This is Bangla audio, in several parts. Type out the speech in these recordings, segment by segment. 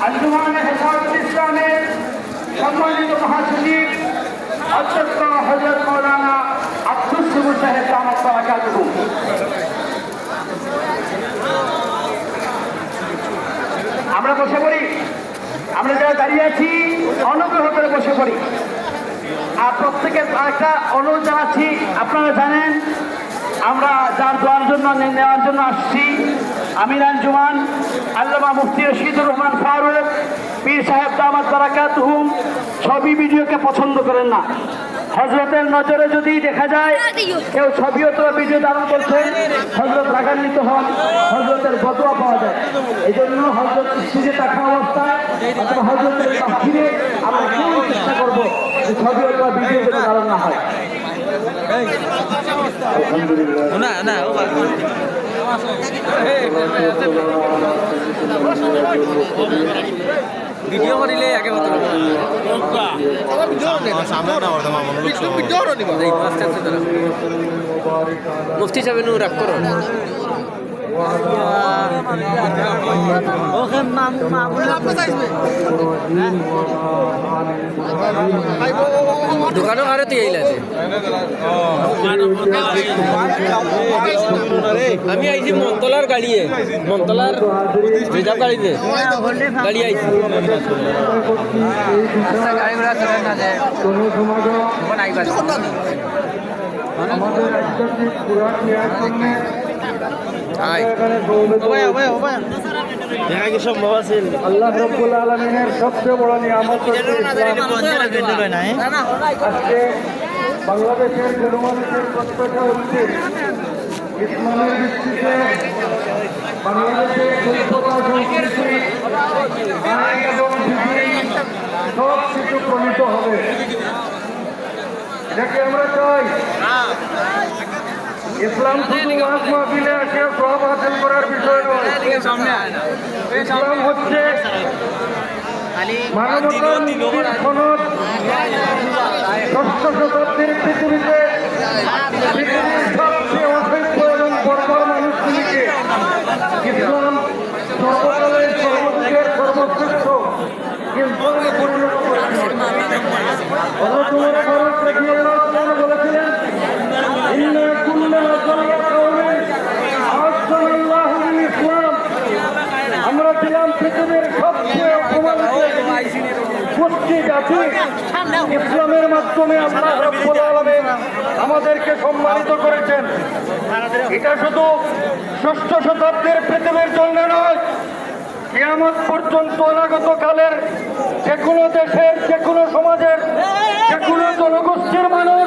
আঞ্জুমানে হেফাজত ইসলামের সম্মানিত মহাসচিব অধ্যক্ষ হযরত মাওলানা আব্দুস সবুর সাহেব দামাত বারাকাতুহু। আমরা বসে পড়ি, আমরা যারা দাঁড়িয়ে আছি অনুগ্রহ করে বসে পড়ি। আর প্রত্যেকের একটা অনুরোধ জানাচ্ছি, আপনারা জানেন আমরা যার দোয়ার জন্য নেওয়ার জন্য আসছি আমির আঞ্জুমান আল্লামা মুফতি রশিদুর রহমান ফারুক পীর সাহেব দামাত বারাকাতুহু ছবি ভিডিওকে পছন্দ করেন না। হযরতের নজরে যদি দেখা যায় কেউ ছবি অথবা ভিডিও ধারণ করছেন, হযরত রাগান্বিত হন, হযরতের বদুয়া পাওয়া যায়। এই জন্য হযরত স্টেজে থাকা অবস্থায় অথবা হযরতের তাফসীরে আমরা কেউ চেষ্টা করবো যে ছবি অথবা ভিডিও যেন ধারণ না হয়। ভিডিও করিলে আগে মুফতি সাহেব রাগ করো দোকানও আরে তুই এইলাছে আমি আইছি মন্তলার গাড়িয়ে মন্তলার রিজার্ভ গাড়িতে গাড়ি আইছি গাড়িগুলা চলে না যে আল্লাহ রাব্বুল আলামিনের সবচেয়ে বড় নিয়ামত আজকে বাংলাদেশের জনমানুষের প্রত্যেকটা উচিত ইসলামের ভিত্তিতে বাংলাদেশের সভ্যতা সংস্কৃতি আইন এবং বিধি সব কিছু প্রণীত হবে। এটাকে আমরা চাই। ইসলাম শুধু ওয়াজ মাহফিলে এসে সব হাসিল করার বিষয় নয়। ইসলাম হচ্ছে মানবতার মুক্তির সনদ। ষষ্ঠ শতাব্দীর পৃথিবীতে পৃথিবীর সবচেয়ে অসভ্য এবং বর্বর মানুষগুলিকে ইসলাম সর্বকালের সর্বযুগের সর্বশ্রেষ্ঠ ইসলামে পরিণত করেছিল। বলেছিলেন আমরা ছিলাম পৃথিবীর সবচেয়ে পুষ্টি জাতি। ইসলামের মাধ্যমে আল্লাহ রাব্বুল আলামিন আমাদেরকে সম্মানিত করেছেন। এটা শুধু ষষ্ঠ শতাব্দীর পৃথিবীর জন্য নয়, কিয়ামত পর্যন্ত অনাগত কালের যে কোনো দেশের, যে কোনো সমাজের, যে কোনো জনগোষ্ঠীর মানুষ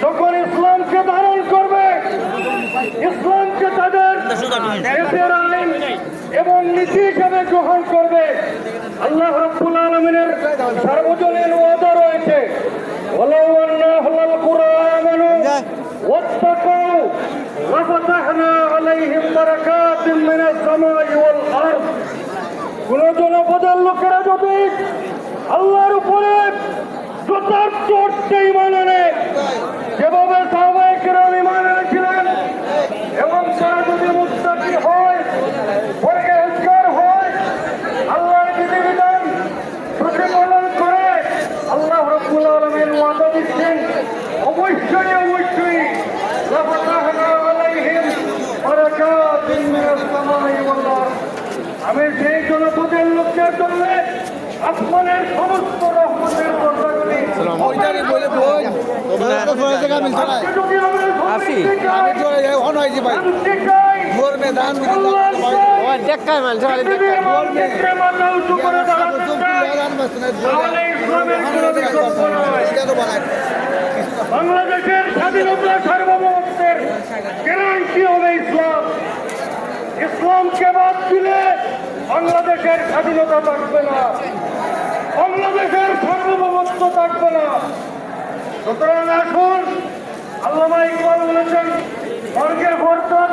যখন ইসলামকে ধারণ করবে, ইসলামকে তাদের দেশের আইন এবং নীতি হিসেবে গ্রহণ করবে, আল্লাহ রাব্বুল আলামিনের সার্বজনীন ওয়াদা রয়েছে, ওয়ালাউ আন্না আহলাল কুরআ আমানু ওয়াত্তাকু লাফাতাহনা আলাইহিম বারাকাতিন মিনাস সামাই ওয়াল আরদ। কোন জনপদের লোকেরা যদি আল্লাহর উপরে যথার্থ অর্থে ঈমান আনে, যেভাবে সাহাবায়ে কেরাম ঈমান এনেছিলেন, এবং তারা যদি মুত্তাকি হয়, পরহেজগার হয়, আল্লাহর বিধিবিধান প্রতিপালন করে, আল্লাহ রাব্বুল আলামিন ওয়াদা দিচ্ছেন অবশ্যই অবশ্যই লাফাতাহনা আলাইহিম বারাকাতিন মিনাস সামাই ওয়াল আরদ। আমি সেই জনপদের লোকদের জন্য আসমানের সমস্ত রহমতের দরজাগুলি বাংলাদেশের স্বাধীনতা সার্বভৌমত্বের গ্যারান্টি হবে ইসলাম। ইসলামকে বাদ দিলে বাংলাদেশের স্বাধীনতা থাকবে না, বাংলাদেশের সার্বভৌমত্ব থাকবে না। সুতরাং আসুন, আল্লামা ইকবাল বলেছেন স্বর্গের বর্তন